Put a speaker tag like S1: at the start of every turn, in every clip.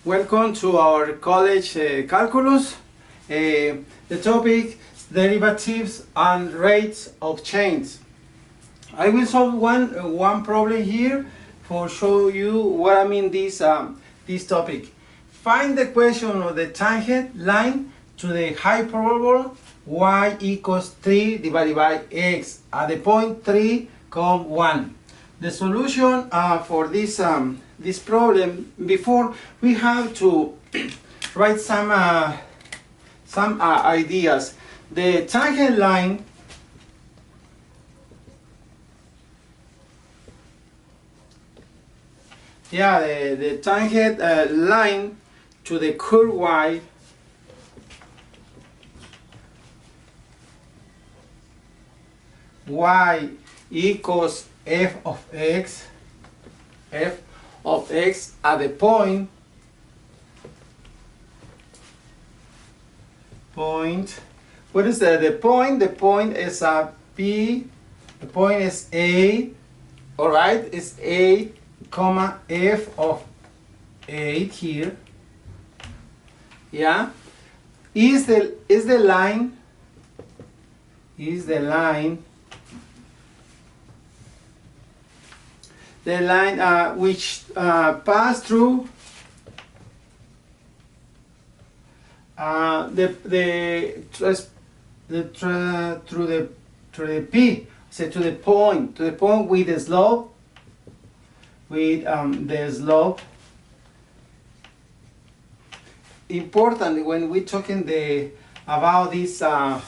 S1: Welcome to our college calculus. The topic derivatives and rates of change. I will solve one problem here for show you what I mean this topic. Find the equation of the tangent line to the hyperbola y equals 3 divided by x at the point 3, 1. The solution for this this problem, before we have to write some ideas. The tangent line the tangent line to the curve y equals f of x at the point what is the point? The point is p, the point is a, all right, it's a comma f of 8 here, yeah, is the line which pass through through the P, so to the point with the slope, Important when we're talking about this kind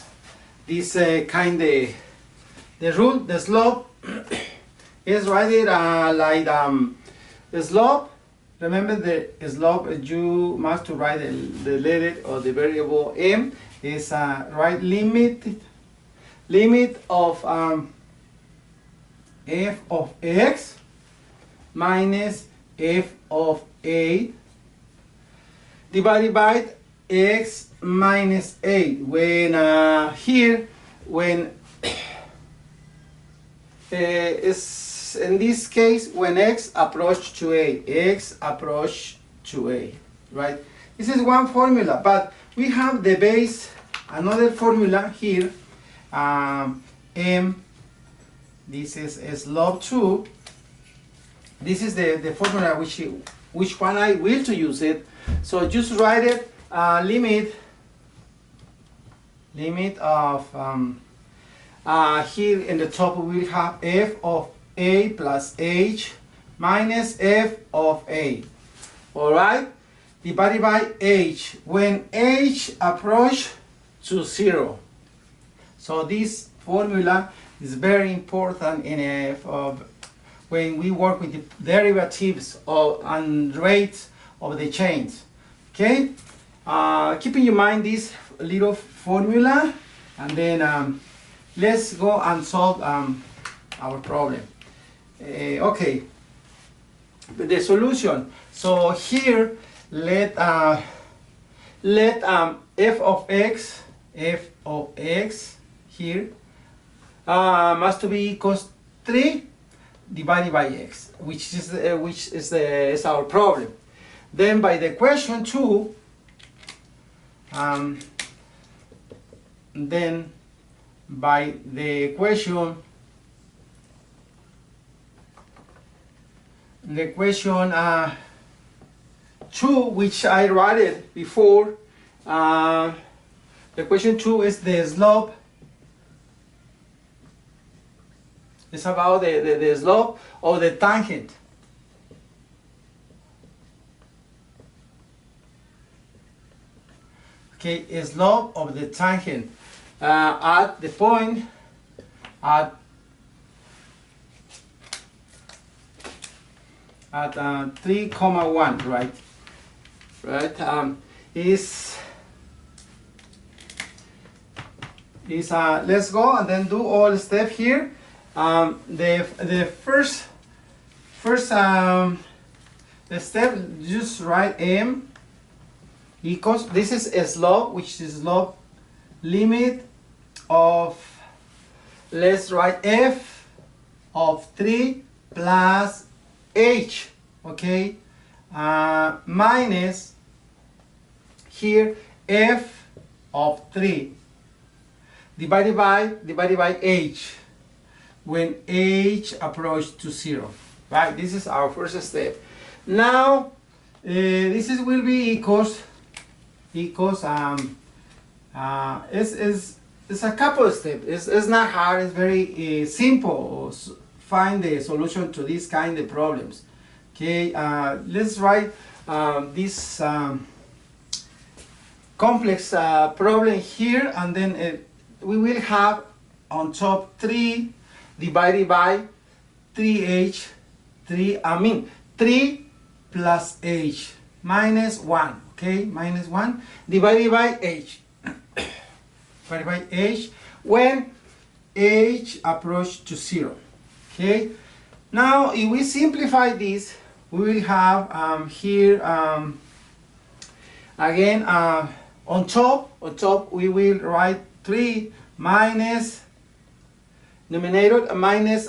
S1: of the rule, the slope is write it like the slope. Remember the slope, you must to write the letter or the variable m is right limit of f of x minus f of a divided by x minus a. When here, when is in this case when x approach to a, right? This is one formula, but we have the base, another formula here. M, this is slope 2. This is the formula which one I will to use it. So just write it limit of here in the top we will have f of a plus h minus f of a, all right, divided by h when h approach to 0. So this formula is very important in when we work with the derivatives and rates of the change. Okay, keeping in mind this little formula, and then let's go and solve our problem. Okay, the solution. So here let f of x here must be equals 3 divided by x, which is our problem. Then by the equation 2, then by the equation 2, which I wrote it before, the equation 2 is the slope. It's about the slope of the tangent. Okay, slope of the tangent at the point at 3, 1, right? Let's go and then do all the step here. The first the step, just write m equals, this is a slope, which is slope limit of, let's write f of 3 plus h, okay, minus here f of 3 divided by h when h approaches to 0. Right? This is our first step. Now this will be equals it's a couple of steps. It's not hard. It's very simple. Find the solution to these kind of problems. Okay, let's write this complex problem here, and then we will have on top 3 divided by 3h, 3 plus h minus 1, okay, minus 1 divided by h, divided by h when h approaches to 0, okay. Now if we simplify this, we will have here again on top we will write 3 minus numerator minus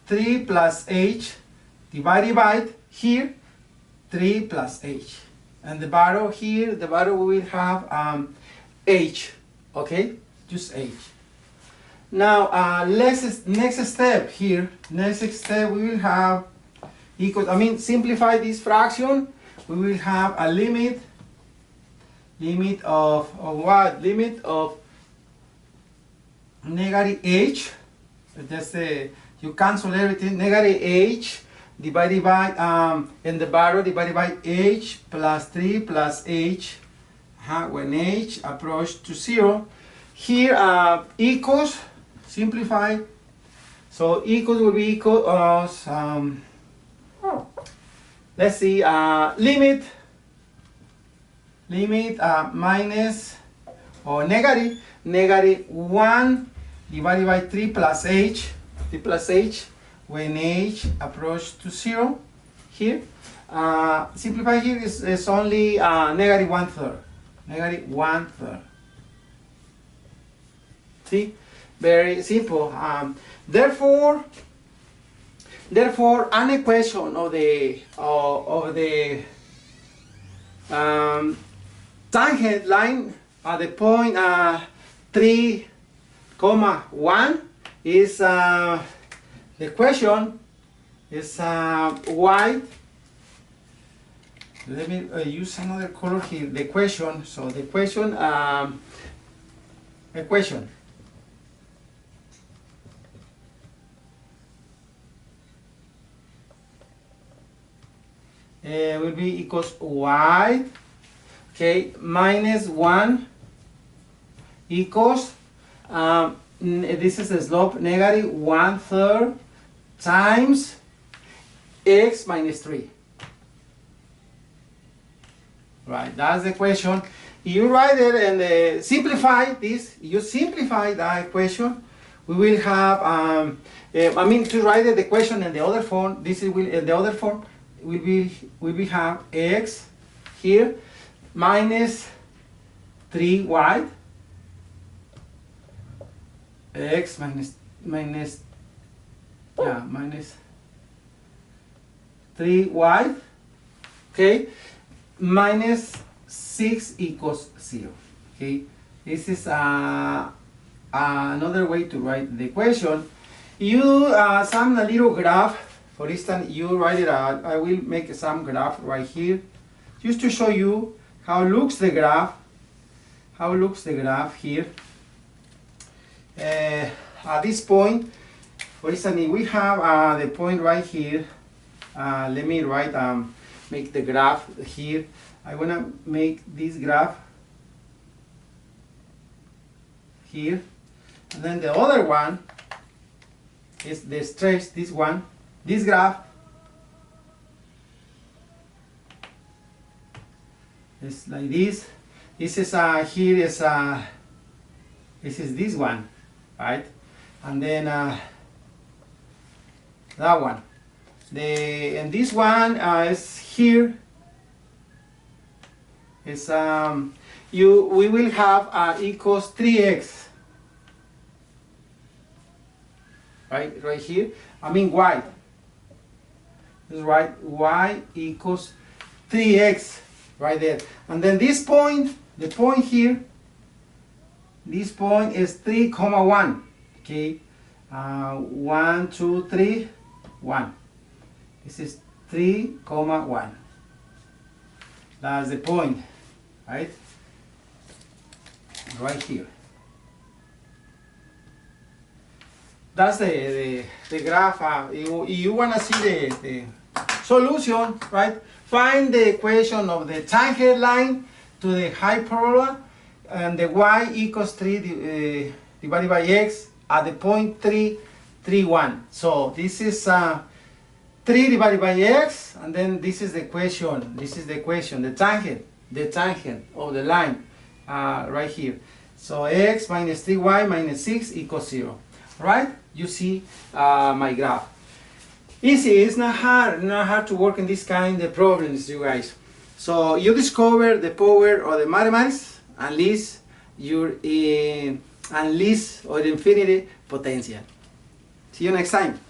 S1: 3 plus h divided by here 3 plus h, and the bottom here, the bottom we will have h, okay, just h. Now next step here, next step we will have equals, simplify this fraction, we will have a limit of what? Limit of negative h, that's you cancel everything, negative h divided by in the bottom divided by h plus 3 plus h when h approaches to 0. Here equals, simplify, so equals will be equal as let's see, limit minus or negative 1 divided by 3 plus h when h approaches to 0. Here simplify here is only negative 1/3, negative 1/3. See, very simple. Therefore an equation of the tangent line at the point 3, 1 is the equation is y. Let me use another color here. The equation. So the equation will be equals y, okay, minus 1 equals this is the slope, negative 1/3 times x minus 3. Right, that's the equation. You write it and simplify this. You simplify the equation. We will have to write the equation in the other form. This will in the other form we will have x here minus 3y, x minus 3y, okay, minus 6 equals 0. Okay, this is another way to write the equation. You some little graph. For instance, you write it out. I will make some graph right here, just to show you how looks the graph. How looks the graph here? At this point, for instance, we have the point right here. Let me write, make the graph here. I want to make this graph here, and then the other one is the stretch. This one. This graph is like this. This is here is this is this one, right? And then that one. And this one is here. Is we will have equals 3x. Right here. Y. Let's write y equals 3x right there. And then this point, the point here, this point is 3, 1. Okay, 1, 2, 3, 1. This is 3, 1. That's the point, right? Right here. That's the graph. You want to see the solution, right? Find the equation of the tangent line to the hyperbola and the y equals 3 divided by x at the point 3, 3, 1. So this is 3 divided by x, and then this is the equation. This is the equation, the tangent of the line right here. So x minus 3y minus 6 equals 0. Right? You see my graph. Easy. It's not hard to work in this kind of problems, you guys. So you discover the power of the mathematics, unleash your unleash or infinity potential. See you next time.